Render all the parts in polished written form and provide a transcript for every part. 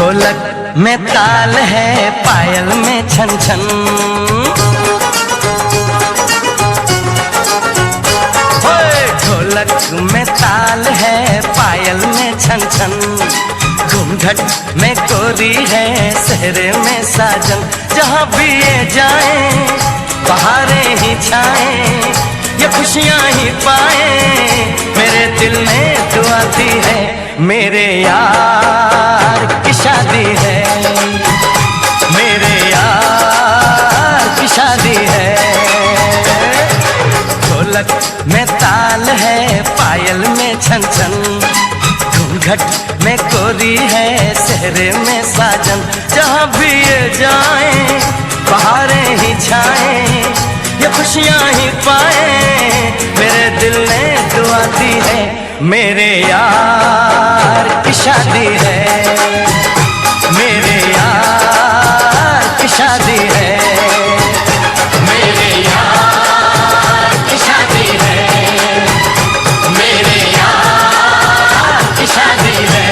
ढोलक में ताल है, पायल में छन छन। ढोलक में ताल है, पायल में छन छन। घूंघट में कोरी है, सहरे में साजन। जहाँ भी ये जाए बहारें ही छाए, ये खुशियाँ ही पाए। मेरे दिल में दुआ दी है, मेरे यार की शादी है, मेरे यार की शादी है। ढोलक में ताल है, पायल में छन छन। घूंघट में कोरी है, सहरे में साजन। जहाँ भी ये जाए बहारें ही छाए, ये खुशियाँ ही पाए। मेरे दिल ने दुआ दी है, मेरे यार की शादी है, मेरे यार की शादी है, मेरे यार की शादी है, मेरे यार की शादी है।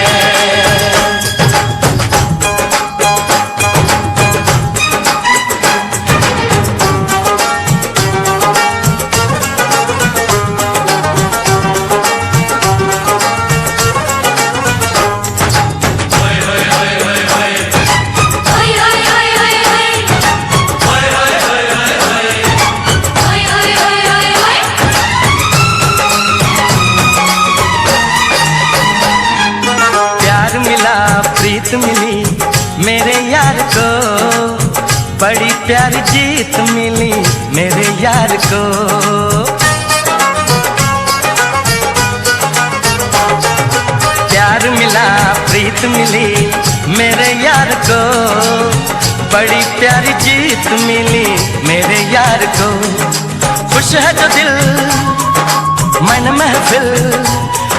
प्रीत मिली मेरे यार को, बड़ी प्यारी जीत मिली मेरे यार को। प्यार मिला प्रीत मिली मेरे यार को, बड़ी प्यारी जीत मिली मेरे यार को। खुश है जो दिल मन महफिल,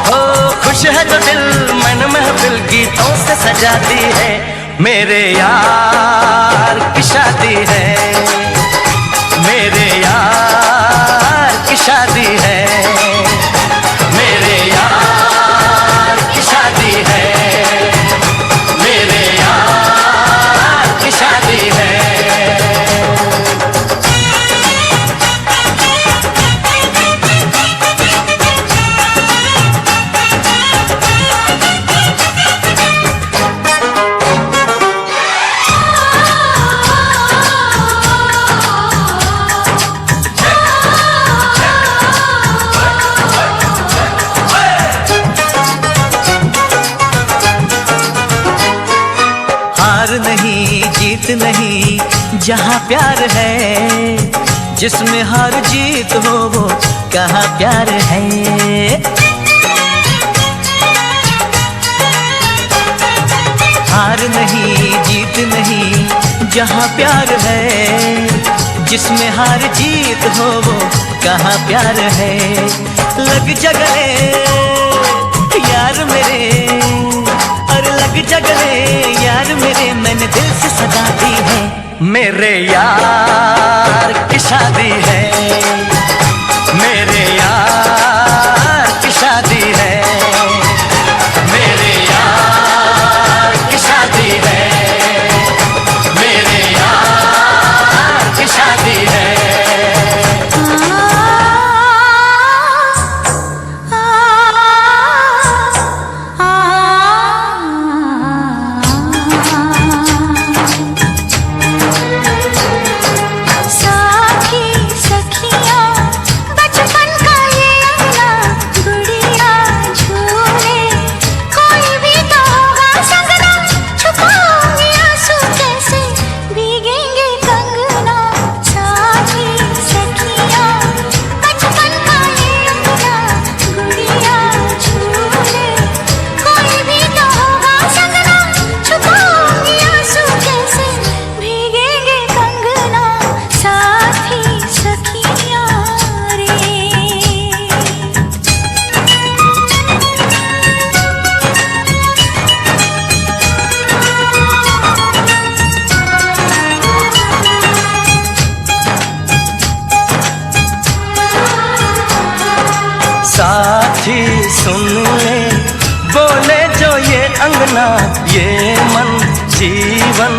ओ खुश है जो दिल मन महफिल। गीतों से सजाती है, मेरे यार की शादी है, मेरे यार की शादी है, मेरे यार की शादी है, मेरे यार की शादी है। नहीं जीत नहीं जहाँ प्यार है, जिसमें हार जीत हो वो कहाँ प्यार है। हार नहीं जीत नहीं जहाँ प्यार है, जिसमें हार जीत हो वो कहाँ प्यार है। लग जा गले यार मेरे, और लग जा गले यार मेरे, मैंने दिल से सजा दी है, मेरे यार की शादी है, मेरे यार की शादी है, मेरे यार की शादी है, मेरे यार की शादी है। साखी सखी ये मन जीवन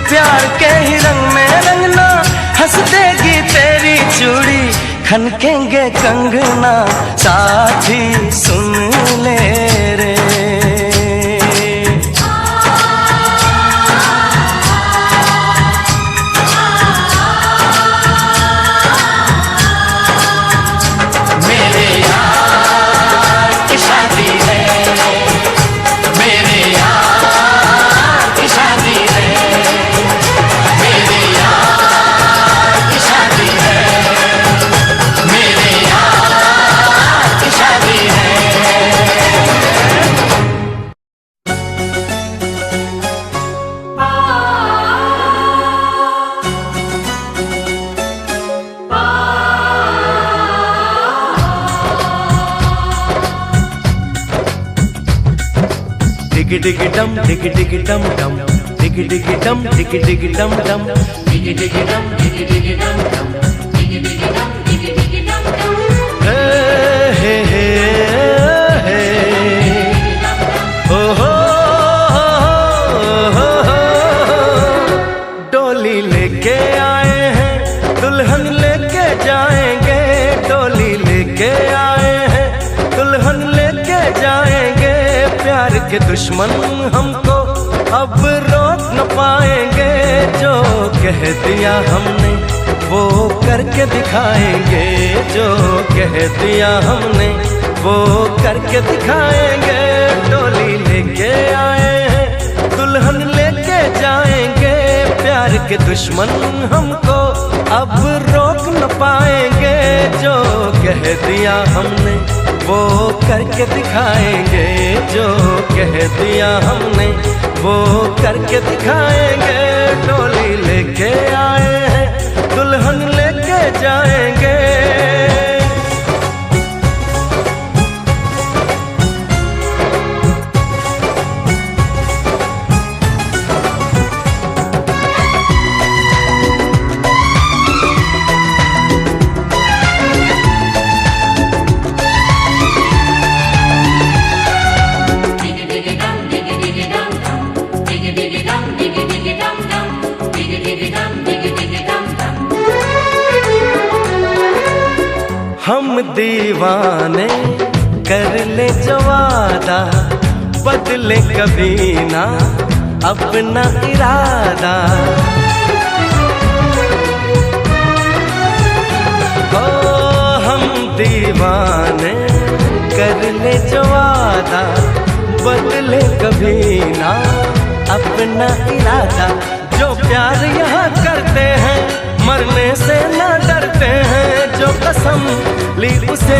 प्यार के ही रंग में रंगना, हंस देगी तेरी चूड़ी, खनकेंगे कंगना, साथी सुन ले रे। Diggy dum, diggy dum dum, diggy dum, diggy dum dum, diggy dum, diggy dum dum, diggy dum dum. Hey hey hey hey, oh ho ho, डोली लेके आए हैं, दुल्हन लेके जाएंगे, डोली लेके आए हैं, दुल्हन लेके जाएंगे, प्यार के दुश्मन हमको अब रोक न पाएंगे, जो कह दिया हमने वो करके दिखाएंगे, जो कह दिया हमने वो करके दिखाएंगे, डोली लेके आए हैं, दुल्हन लेके जाएंगे, प्यार के दुश्मन हमको अब रोक न पाएंगे, जो कह दिया हमने वो करके दिखाएंगे, जो कह दिया हमने वो करके दिखाएंगे, डोली लेके आए हैं, दुल्हन लेके जाएंगे। हम दीवाने कर ले जो वादा, बदले कभी ना अपना इरादा, ओ हम दीवाने कर ले जो वादा, बदले कभी ना अपना इरादा, जो प्यार यहाँ करते हैं मरने से ना डरते हैं, जो कसम ली उसे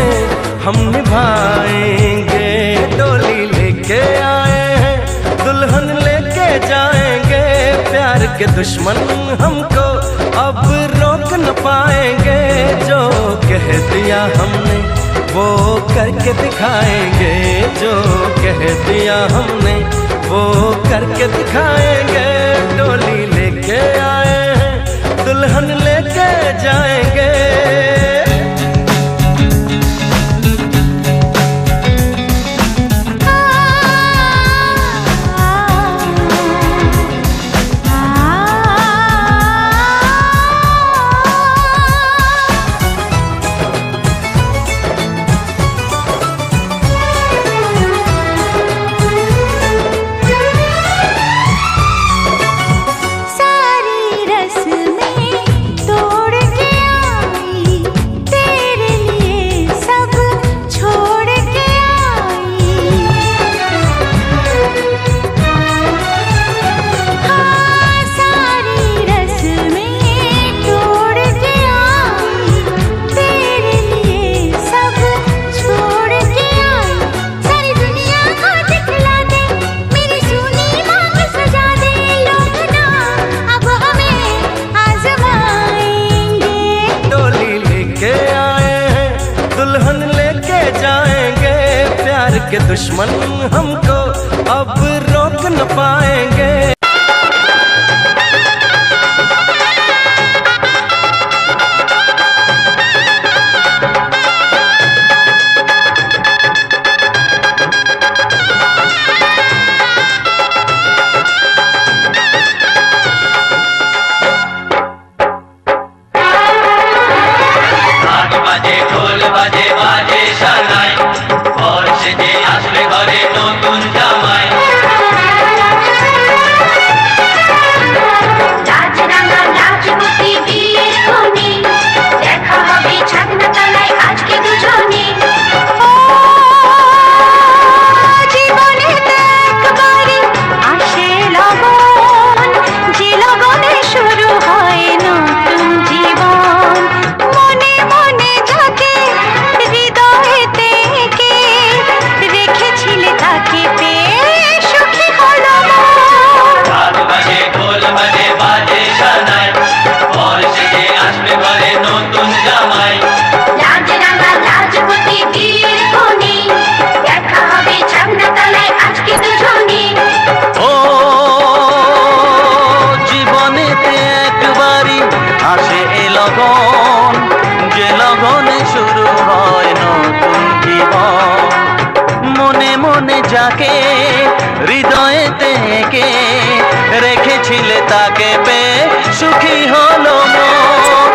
हम निभाएंगे, डोली लेके आए हैं, दुल्हन लेके जाएंगे, प्यार के दुश्मन हमको अब रोक न पाएंगे, जो कह दिया हमने वो करके दिखाएंगे, जो कह दिया हमने वो करके दिखाएंगे, डोली लेके आए हैं, दुल्हन लेके जाएंगे। के दुश्मन हमको अब रोक न पाएंगे। যাকে হৃদয়েতে এঁকে রেখেছিলে তাকে পেয়ে সুখী হলো মন।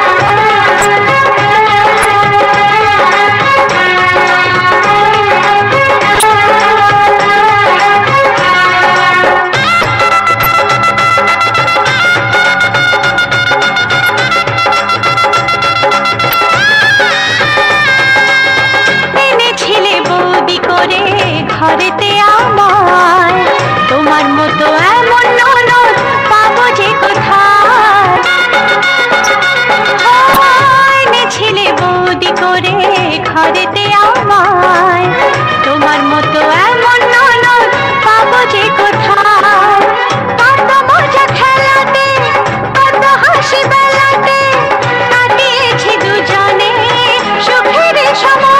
ঘরেতে আমার তোমার মতো এমন ননদ পাবো যে কোথায়। এনেছিলে বৌদি করে ঘরেতে আমার তোমার মতো এমন ননদ পাবো যে কোথায়। কত মজা খেলাতে কত হাসি বেলাতে কাটিয়েছি দুজনে সুখের সময়।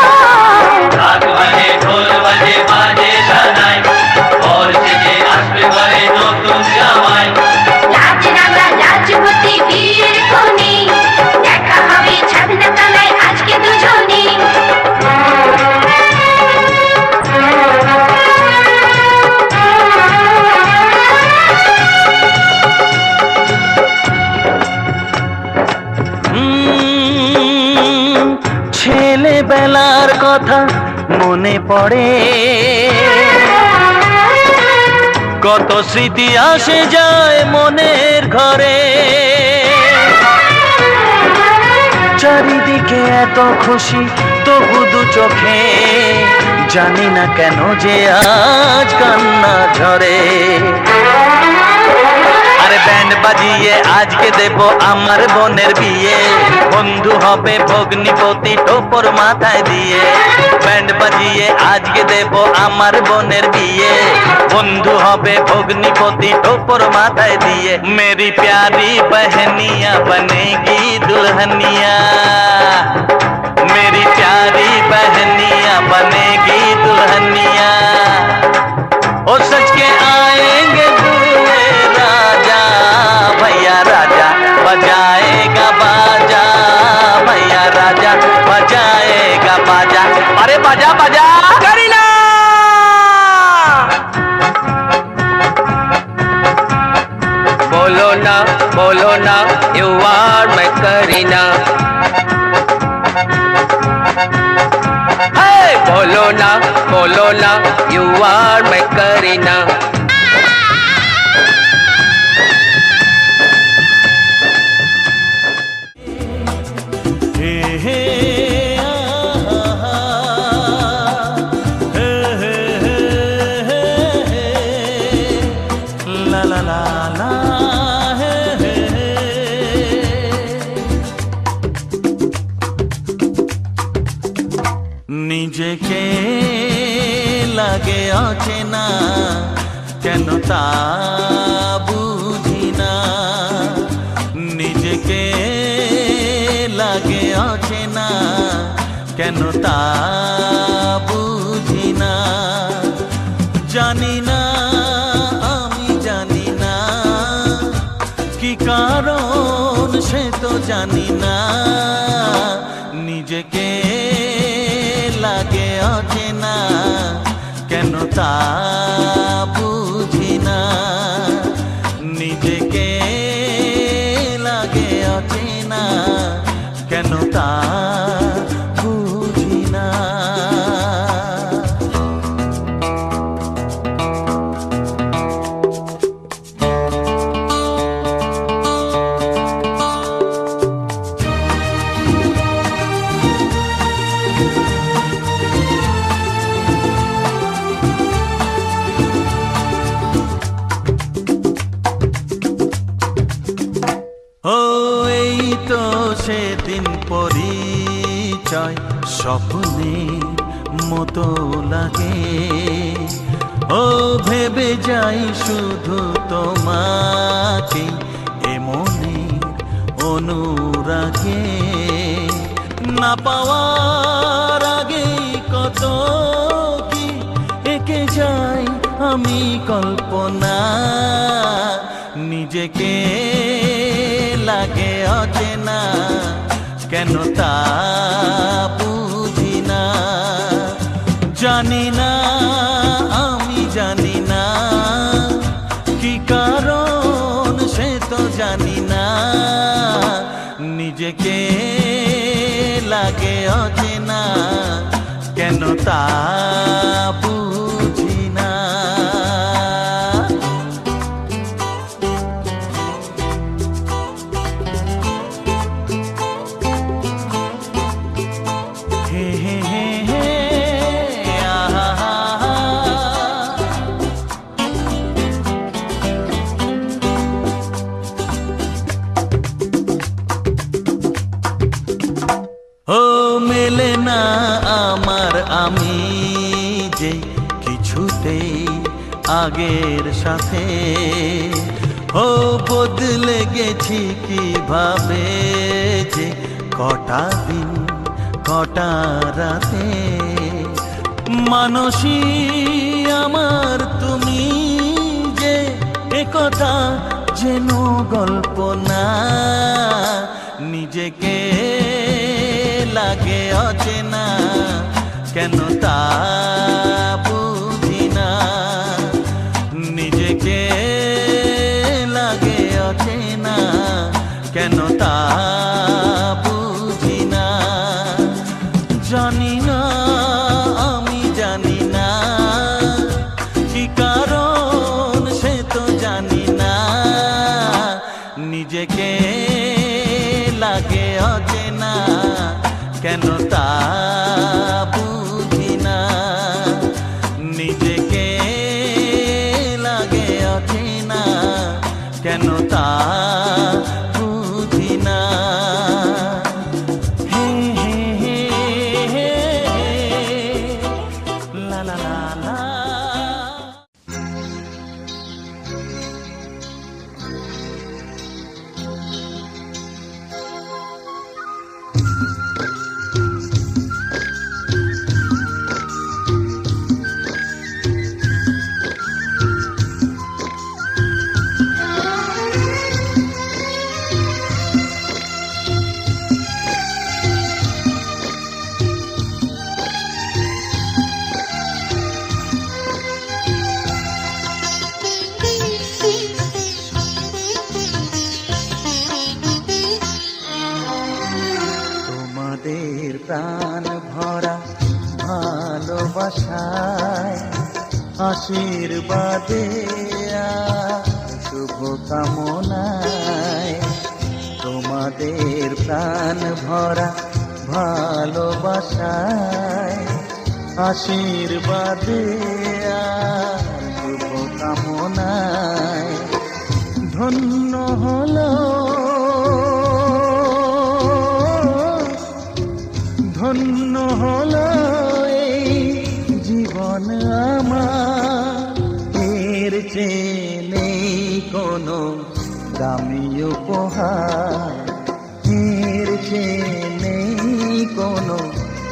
ছেলেবেলার কথা মনে পড়ে, কত স্মৃতি আসে যায় মনের ঘরে। চারিদিকে এত খুশি তবু দু চোখে, জানি না কেন যে আজ কান্না ঝরে। আরে ব্যান্ড বাজিয়ে আজকে দেব আমার বোনের বিয়ে, বন্ধু হবে ভগ্নিপতি টোপর মাথায় দিয়ে। ব্যান্ড বাজিয়ে আজকে দেব আমার বোনের বিয়ে, বন্ধু হবে ভগ্নিপতি টোপর মাথায় দিয়ে। মেরি প্यारी बहनिया बनेगी दुल्हनिया, मेरी प्यारी बहनिया बनेगी दुल्हनिया। ओ सच के आएंगे दूल्हे राजा, भैया राजा बजाएगा बाजा, भैया राजा बजाएगा बाजा। अरे बाजा बाजा करीना। बोलो ना यू आर माय करीना। बोलो ना यू आर माय करीना। ला ला ला ला নিজেকে লাগে অচেনা কেন তা বুঝি না। নিজেকে লাগে অচেনা কেন তা বুঝি না। জানি না আমি জানি না কি কারণ সে তো জানি না। নিজেকে লাগে অচেনা কেন তা বুঝি না। নিজেকে লাগে অচেনা কেন তা বুঝি না। ও এই তো সেদিন পরিচয় স্বপ্নের মতো লাগে। ও ভেবে যাই শুধু তোমাকে এমনি অনুরাগে। না পাওয়ার আগে কত কি এঁকে যাই আমি কল্পনা। নিজেকে লাগে অচেনা কেন তা বুঝি না। জানি না আমি জানি না, নিজেকে লাগে অচেনা, কেন তা বুঝি না। হে হে হে হে আহা, ও মেলে না আমার আমি যে কিছুতেই আগের সাথে, ও বদলে গেছি কিভাবে যে কটা দিন কটা রাতে। মানসী আমার তুমি যে একথা যেন গল্প না, নিজেকে লাগে অচেনা, কেন তা বুঝি না। নিজেকে লাগে অচেনা, কেন তা বুঝি না। জানি না আমি জানি না কি কারণ সে তো জানি না, নিজেকে লাগে অচেনা, কেন তা বুঝি না। নিজেকে লাগে অচেনা, কেন তা বুঝি না। হে হে হে হে লা লা লা লা। তোমাদের প্রাণ ভরা ভালোবাসায়, আশীর্বাদে শুভ কামনায়। তোমাদের প্রাণ ভরা ভালোবাসায়, আশীর্বাদে শুভ কামনায়। ধন্য হলো ধন্য হলো এই জীবন আমার, এর চেয়ে নেই কোনো দামি উপহার, এর চেয়ে নেই কোনো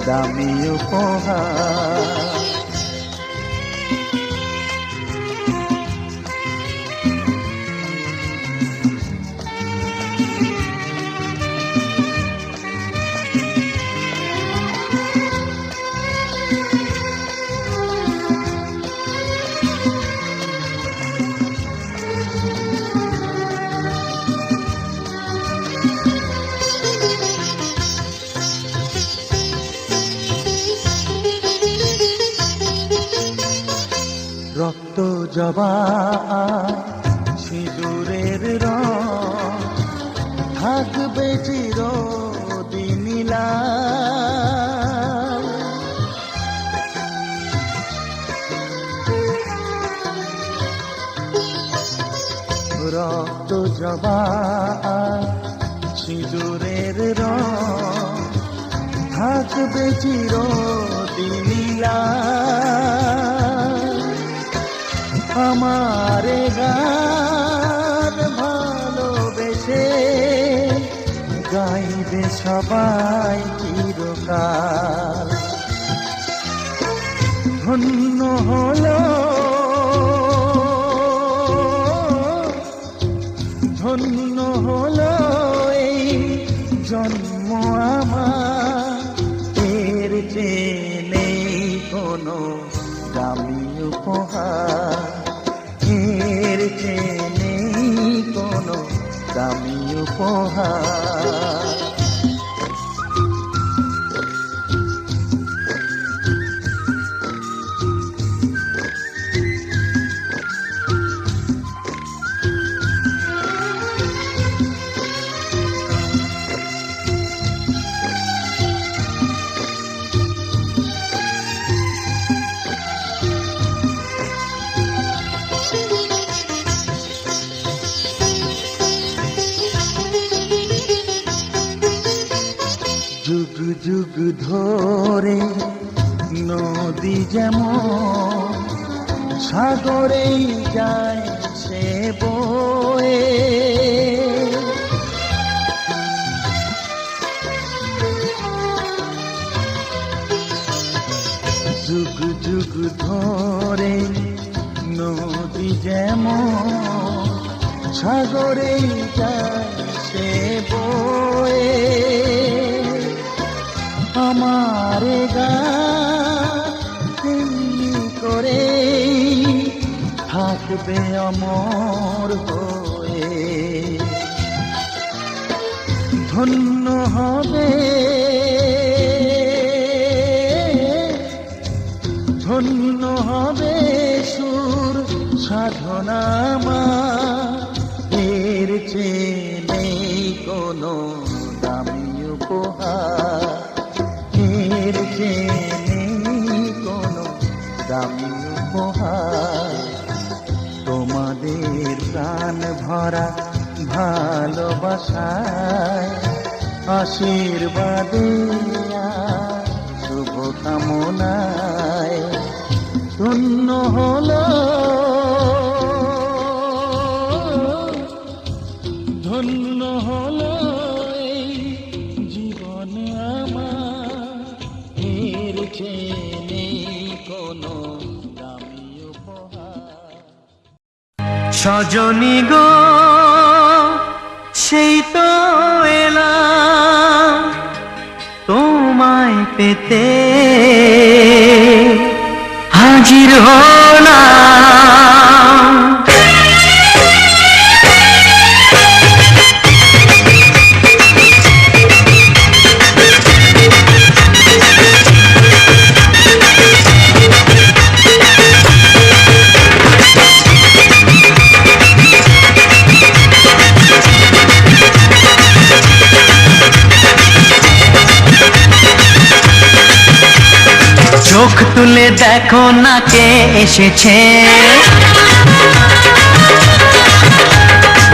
দামি উপহার। রক্ত জবা সিঁদুরের রং থাকবে চিরদিন লাল। রক্ত জবা সিঁদুরের রং থাকবে চিরদিন লাল। আমারে গান ভালোবেসে গাইবে সবাই চিরকাল। ধন্য হলো ধন্য হলো এই জন্ম আমার, এর চেয়ে নেই কোনো দামি উপহার, এর চেয়ে নেই কোনো দামি উপহার। যুগ যুগ ধরে নদী যেমন সাগরেই যায় সে বয়ে, যুগ যুগ ধরে নদী যেমন সাগরেই যায় সে বয়ে, আমার গানি করে থাকবে অমর হয়ে, ধন্য হবে ধন্য হবে সুর সাধনা এর চেয়ে নেই কোনো দামি উপহার, এর চেয়ে নেই কোনো দামি উপহার। তোমাদের প্রাণ ভরা ভালোবাসায় আশীর্বাদে শুভ কামনায় ধন্য হলো ধন্য হলো এই জীবন আমার, এর চেয়ে নেই কোনো দামি উপহার। সজনী গো সেই তো এলাম তোমায় পেতে, হাজির হলাম। চোখ তুলে দেখো না কে এসেছে,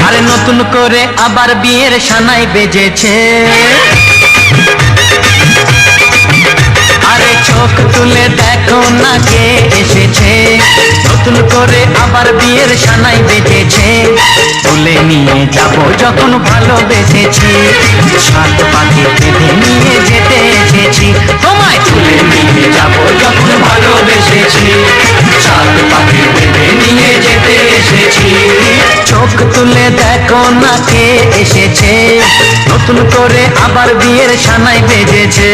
আরে নতুন করে আবার বিয়ের সানাই বেজেছে। আরে চোখ তুলে দেখো না কে এসেছে, নতুন করে আবার বিয়ের সানাই বেজেছে। তুলে নিয়ে যাব যখন ভালোবেসেছি, সাত পাখি বেঁধে নিয়ে যেতে এসেছি। তোমায় তুলে নিয়ে যাব যখন ভালোবেসেছি, সাত পাখি বেঁধে নিয়ে যেতে এসেছি। চোখ তুলে দেখো না কে এসেছে, নতুন করে আবার বিয়ের সানাই বেজেছে।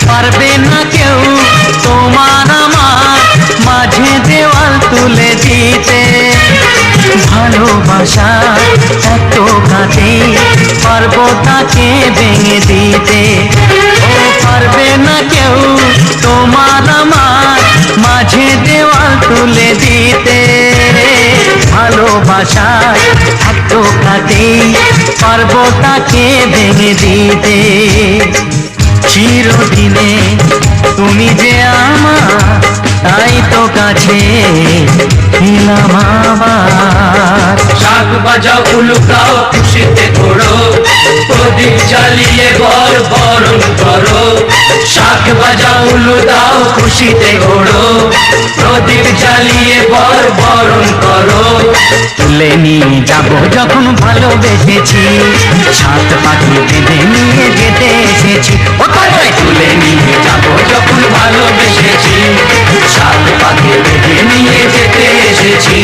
পারবে না কেউ তোমার আমার মাঝে দেওয়াল তুলে দিতে, ভালোবাসা এত কাছে পারবো তাকে ভেঙে দিতে। ও পারবে না কেউ তোমার আমার মাঝে দেওয়াল তুলে দিতে, ভালোবাসা এত কাছে পারবো তাকে ভেঙে দিতে। চিরদিনে তুমি যে আমার, তাই তো কাছে এলাম আবার। শাক বাজাও উলুকাও খুশিতে ঘোড়ো, প্রদীপ জ্বালিয়ে বর বরণ করো। শাক বাজাও উলু দাও খুশিতে ঘোড়ো, প্রদীপ জ্বালিয়ে বর বরণ করো। তুলে নিয়ে যাব যখন ভালোবেসেছি, সাত পাখি বেঁধে নিয়ে যেতে এসেছি। ও তোমায় তুলে নিয়ে যাব যখন ভালোবেসেছি, সাত বেসেছি।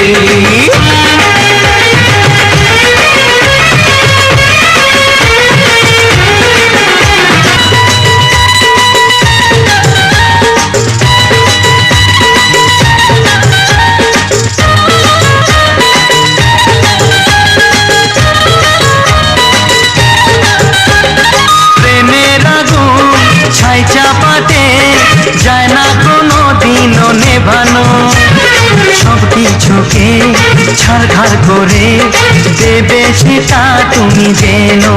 ছাই চাপাতে যায় না কোনো দিনও নেভানো, সব কিছুকে ছাড়খাড় করে দেবে সেটা তুমি জেনো।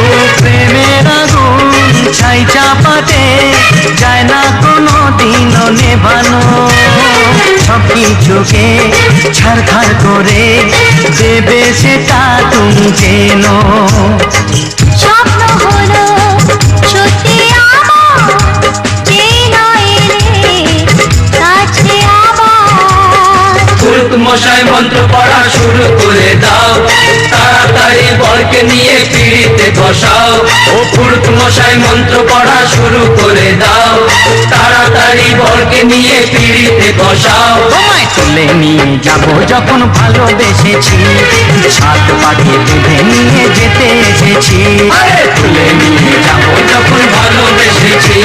ও প্রেমের আগুন ছাই চাপাতে যায় না কোনো দিনও নেভানো, সব কিছুকে ছাড়খাড় করে দেবে সেটা তুমি জেনো। স্বপ্ন হলো সত্যি আমার, যে নয় রে কাছে আবার। পুরুত মশাই মন্ত্র পড়া শুরু করে দাও, তাড়াতাড়ি বরকে নিয়ে পিড়িতে বসাও। ও পুরুত মশাই মন্ত্র পড়া শুরু করে দাও, তাড়াতাড়ি বরকে নিয়ে পিড়িতে বসাও। তোমায় তুলে নিয়ে যাবো যখন ভালোবেসেছি, সাত পাখি বেঁধে নিয়ে যেতে এসেছি। তুলে নিয়ে যাবো যখন ভালোবেসেছি,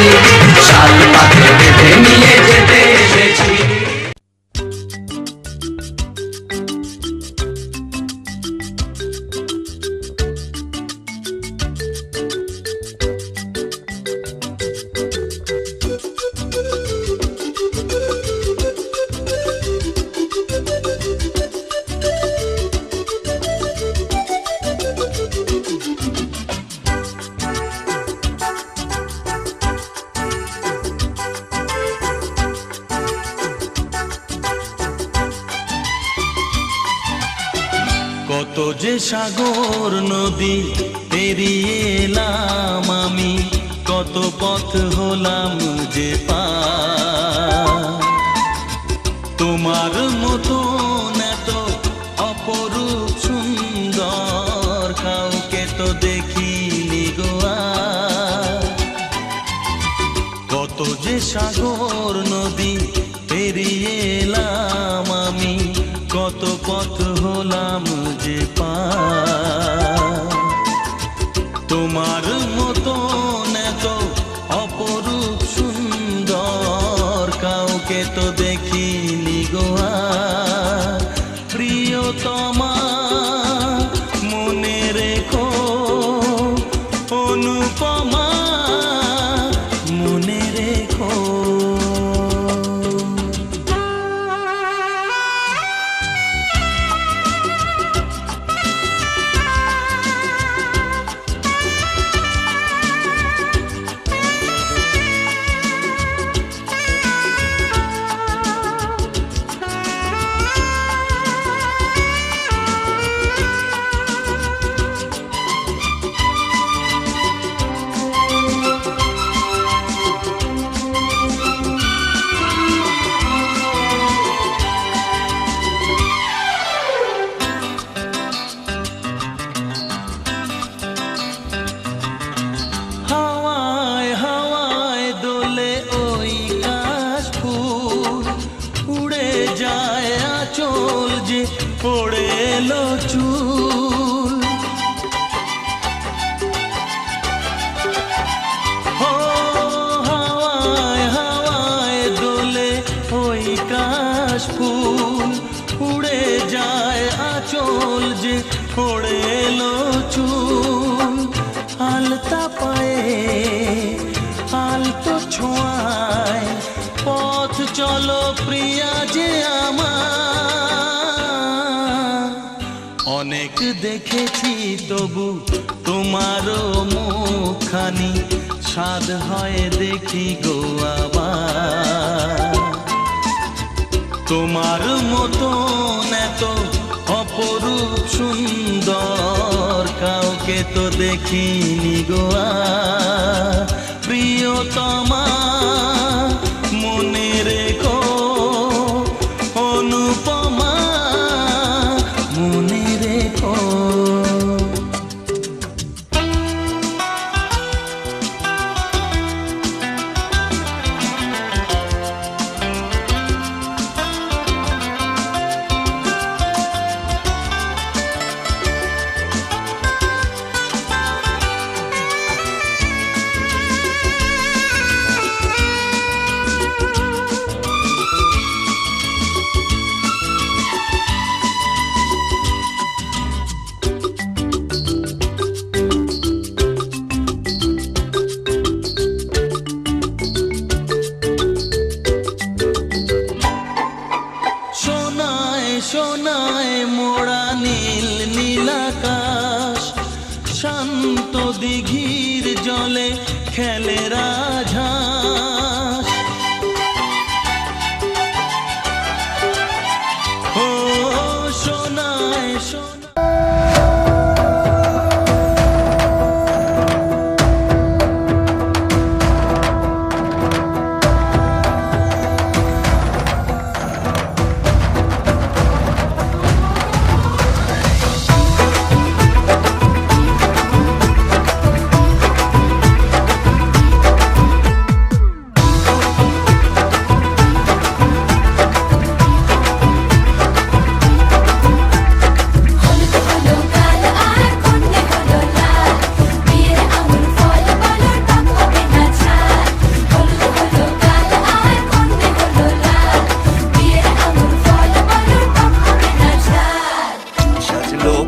সাত পাখি বেঁধে নিয়ে যেতে এসেছি। কত যে সাগর নদী পেরিয়ে এলাম আমি, কত পথ হলাম যে পার। তোমার মতো এত অপরূপ সুন্দর কাউকে তো দেখিনি গো আর। কত যে সাগর নদী পেরিয়ে এলাম আমি, কত পথ হলাম যে পার। তোমার মতো এত অপরূপ সুন্দর কাউকে তো দেখিনি গো আর। প্রিয়তমা মনে রেখো, অনুপমা মনে রেখো। হাওয়ায় হাওয়ায় দোলে ওই কাশফুল, উড়ে যায় আঁচল যে পড়ে এলো চুল। ও হাওয়ায় হাওয়ায় দোলে ওই কাশফুল, উড়ে যায় আঁচল যে পড়ে এলো চুল। আলতা পায়ে আলতো ছোঁয়ায় পথ চলো প্রিয়া যে আমার। অনেক দেখেছি তবু তোমারও মুখখানি, স্বাদ হয় দেখি গো আবার। তোমার মতো এত অপরূপ সুন্দর কাউকে তো দেখিনি গো আর। প্রিয়তমা মনে রেখো, অনুপমা মনে রেখো।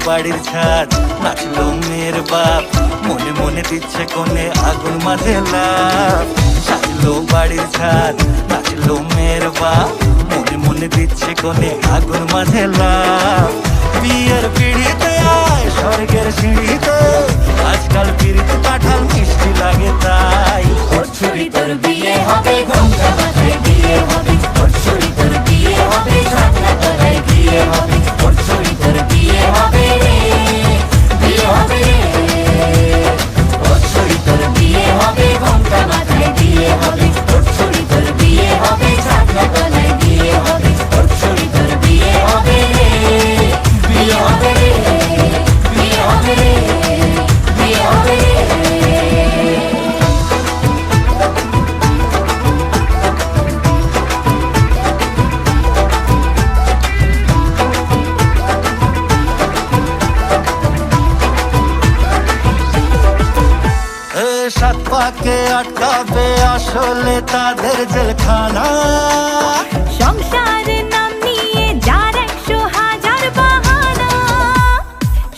বাড়ির ছাদ, নাচলো মেয়ের বাপ, মনে মনে দিচ্ছে কোণে আগুন মাঝে লাভ। সাজলো বাড়ির ছাদ, নাচলো মেয়ের বাপ, মনে মনে দিচ্ছে কোণে আগুন মাঝে লাভ। বিয়ের পিড়িতে আয় স্বর্গের সিঁড়িতে, আজকাল পিড়িতে কাঁঠাল মিষ্টি লাগে তাই। ওর ছুরি তোর বিয়ে হবে, ঘোমটা মাথায় বিয়ে হবে, ওর ছুরি তোর বিয়ে হবে, ঝাঁকড়া তলায় বিয়ে হবে, ওর ছুরি তোর বিয়ে হবে রে, বিয়ে হবে রে। ওর ছুরি তোর বিয়ে হবে, ঘোমটা মাথায় বিয়ে হবে, ওর ছুরি তোর বিয়ে হবে, ঝাঁকড়া তলায় বিয়ে হবে, ওর ছুরি তোর বিয়ে হবে রে, বিয়ে হবে রে, বিয়ে হবে রে, বিয়ে হবে রে। সাত পাকে আটকাবে আসলে তাদের জেলখানা। সংসারের নাম নিয়ে যার 100,000 বাহানা,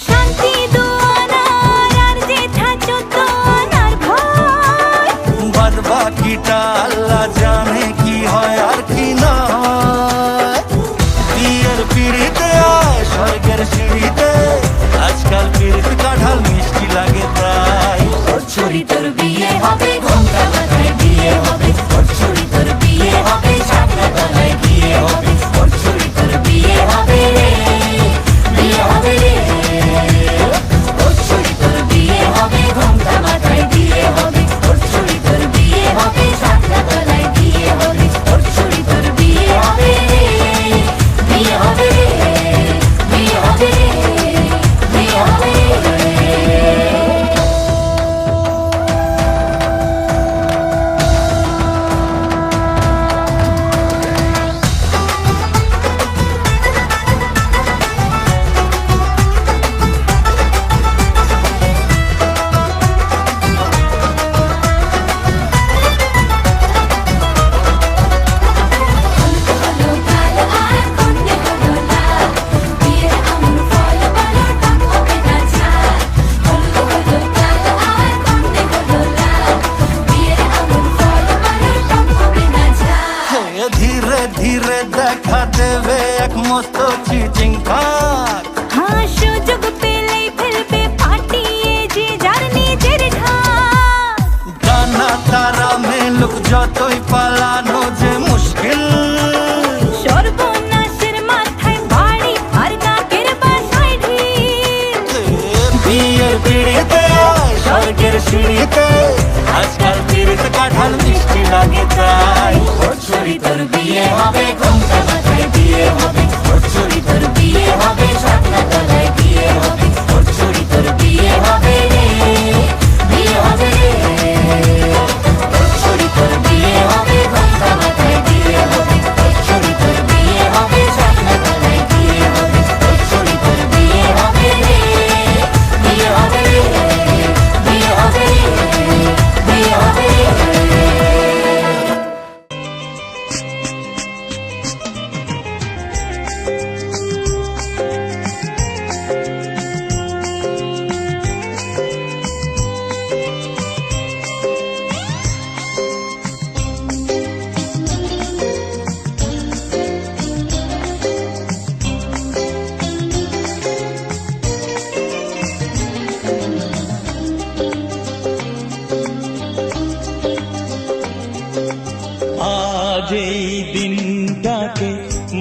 শান্তি দুয়ানার আর জেঠা চোদ্দনার ভয়। বাদ বাকিটা আল্লাহ জানে কি হয় আর কি না হয়। বিয়ের পিড়িতে আয় স্বর্গের সিঁড়িতে, আজকাল পিড়িতে কাঁঠাল মিষ্টি লাগে তাই। ওর ছুরি তোর বিয়ে হবে, ঘোমটা মাথায় বিয়ে হবে, ওর ছুরি তোর বিয়ে হবে, ঝাঁকড়া তলায় বিয়ে হবে, ওর ছুরি তোর বিয়ে হবে রে, বিয়ে হবে রে। ওর ছুরি তোর বিয়ে হবে, ঘোমটা মাথায় বিয়ে হবে, ওর ছুরি তোর বিয়ে হবে, ঝাঁকড়া তলায় বিয়ে হবে, ওর ছুরি তোর বিয়ে হবে রে, বিয়ে হবে রে, বিয়ে হবে রে, বিয়ে হবে রে। ধীরে ধীরে দেখা দেবে এক মস্ত চিটিং ফাঁক। हाँ সুযোগ পেলেই ফেলবে পাঠিয়ে যে যার নিজের ঢাক। জানা তারা মেলুক যতই পালানো যে মুশকিল। সর্বনাশের মাথায় বাড়ি আর নাকের বাসায় ঢিল। বিয়ের পিড়িতে আয় স্বর্গের সিঁড়িতে, আজকাল পিড়িতে কাঁঠাল মিষ্টি লাগে তাই। ওর ছুরি তোর বিয়ে হবে, ঘোমটা মাথায় বিয়ে হবে, ওর ছুরি তোর বিয়ে হবে, ঝাঁকড়া তলায় বিয়ে হবে, ওর ছুরি তোর বিয়ে হবে রে, বিয়ে হবে রে। ওর ছুরি তোর বিয়ে হবে, ঘোমটা মাথায় বিয়ে হবে, ওর ছুরি তোর বিয়ে হবে, ঝাঁকড়া তলায় বিয়ে হবে, ওর ছুরি তোর বিয়ে হবে রে, বিয়ে হবে রে, বিয়ে হবে রে, বিয়ে হবে রে। আজ এই দিনটাকে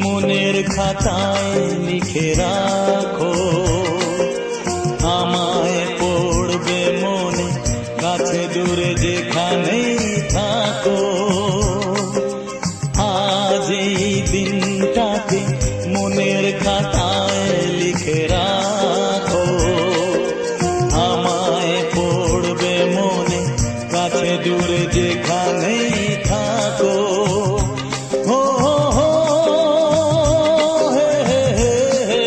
মনের খাতায় লিখে রাখো, আমায় পড়বে মনে কাছে দূরে যেখানেই থাকো। আজ এই দিনটাকে মনের খাতায় লিখে রাখো, আমায় পড়বে মনে কাছে দূরে যেখানেই থাকো। হো হো হো হে হে হে,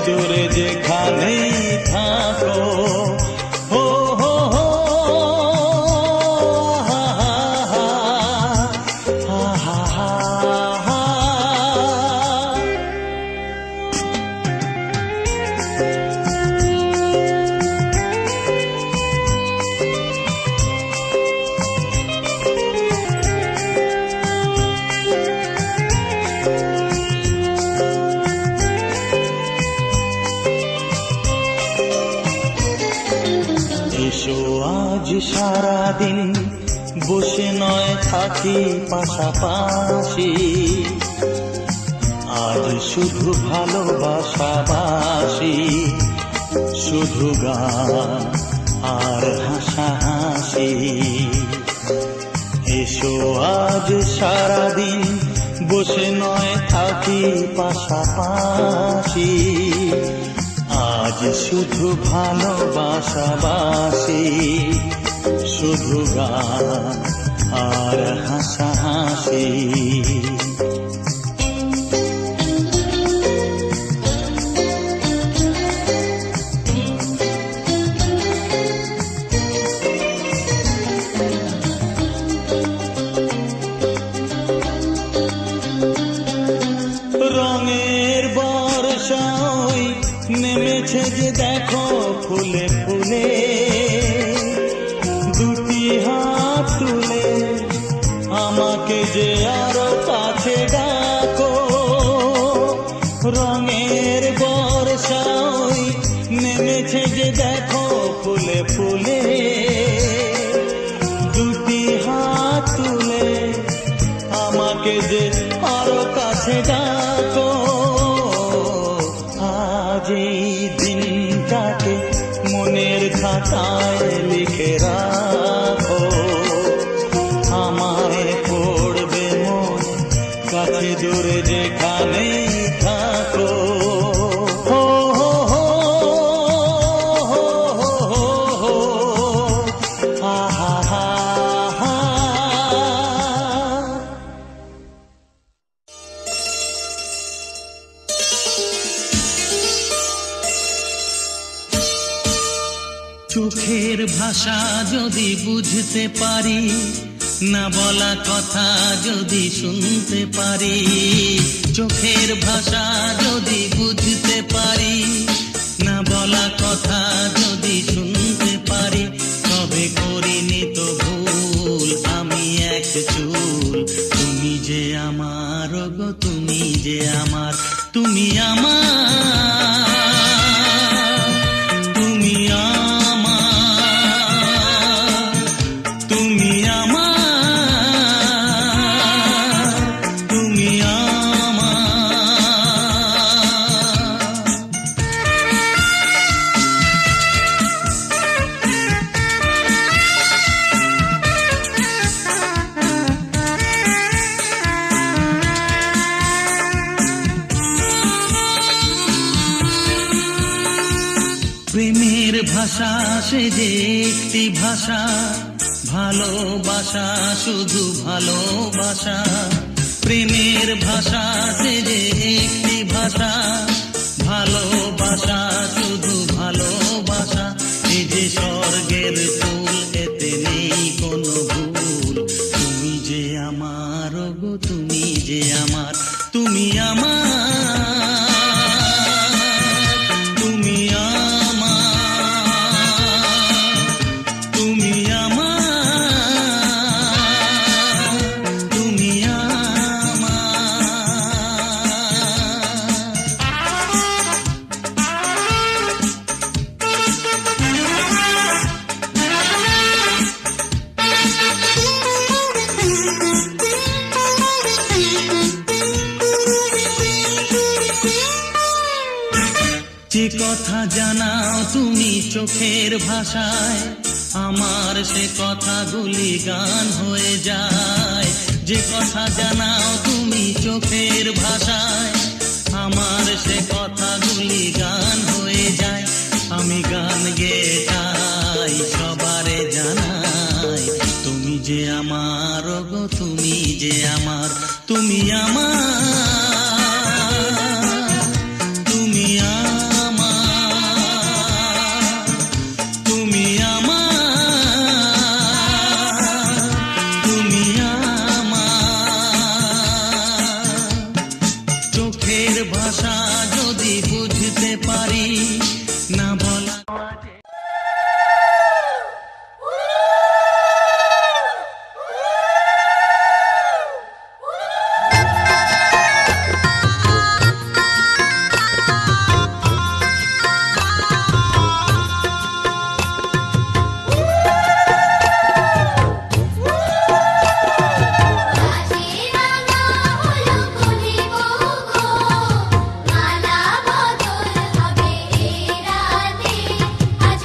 দূরে যেখানেই থাকো। হো হো হো হা হা হা হা হা হা। এসো আজ সারাদিন বসে নয় থাকি পাশাপাশি, আজ শুধু ভালোবাসাবাসি, শুধু গান আর হাসাহাসি। এসো আজ সারাদিন বসে নয় থাকি পাশাপাশি, আজ শুধু ভালোবাসাবাসি, শুধু গান আর হাসাহাসি। রঙের বর্ষায় নেমেছে যে দেখো ফুলে ফুলে, দুটি হাত তুলে আমাকে যে আরো কাছে ডাকো। রঙের বর্ষায় নেমেছে যে দেখো ফুলে ফুলে, দুটি হাত তুলে আমাকে যে আরো কাছে ডাকো। আজ এই দিনটাকে মনের খাতায় লিখে রাখো, আমায় পড়বে মন কাছে দূরে যেখানেই থাকো। হো হো হো হো হো হো হা হা হা হা। চোখের ভাষা যদি বুঝতে পারি, না বলা কথা যদি শুনতে পারি, চোখের ভাষা যদি বুঝতে পারি, না বলা কথা যদি শুনতে পারি, তবে করিনি তো ভুল আমি এক চুল। তুমি যে আমার গো, তুমি যে আমার, তুমি আমার, তুমি আমার, তুমি আমার, তুমি আমার। প্রেমের ভাষা সে যে একটি ভাষা, ভালোবাসা শুধু ভালোবাসা। প্রেমের ভাষা সে যে একটি ভাষা, ভালোবাসা শুধু ভালোবাসা। এই যে স্বর্গের ফুল, এতে নেই কোনো ভুল। তুমি যে আমার গো, তুমি যে আমার, তুমি আমার, তুমি আমার, তুমি আমার, তুমি যে কথা জানাও তুমি চোখের ভাষায়, আমার সে কথাগুলি গান হয়ে যায়। যে কথা জানাও তুমি চোখের ভাষায়, আমার সে কথাগুলি গান হয়ে যায়। আমি গান গেয়ে চাই সবারে জানাই, তুমি যে আমার গো, তুমি যে আমার, তুমি আমার, তুমি আমার। না বলা আজ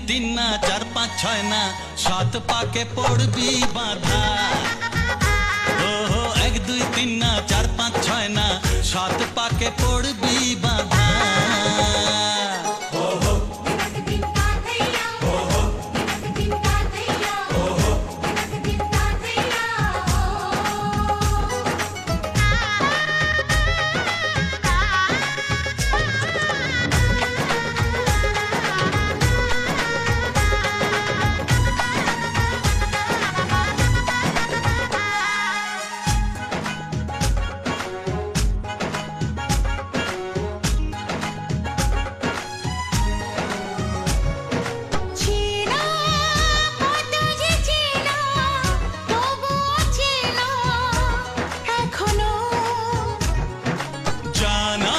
তিন না চার পাঁচ ছয় না সাত পাকে পড়বি বাধা ও এক দুই তিন না চার পাঁচ ছয় না সাত পাকে পড়বি বাধা জানা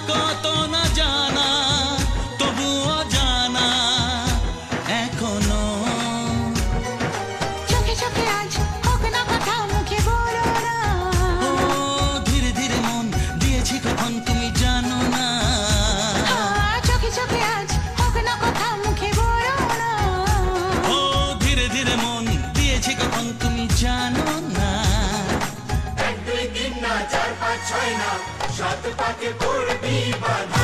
কত না জানা তবুও জানা এখনো চোখে চোখে আজ হোক না কথা মুখে বলো না ও ধীরে ধীরে মন দিয়েছি কখন তুমি জানো না চোখে চোখে আজ হোক না কথা মুখে বলো না ও ধীরে ধীরে মন দিয়েছি কখন তুমি জানো না এক দুই তিন না চার পাঁচ ছয় না সাত পাকে পড়বি বাধা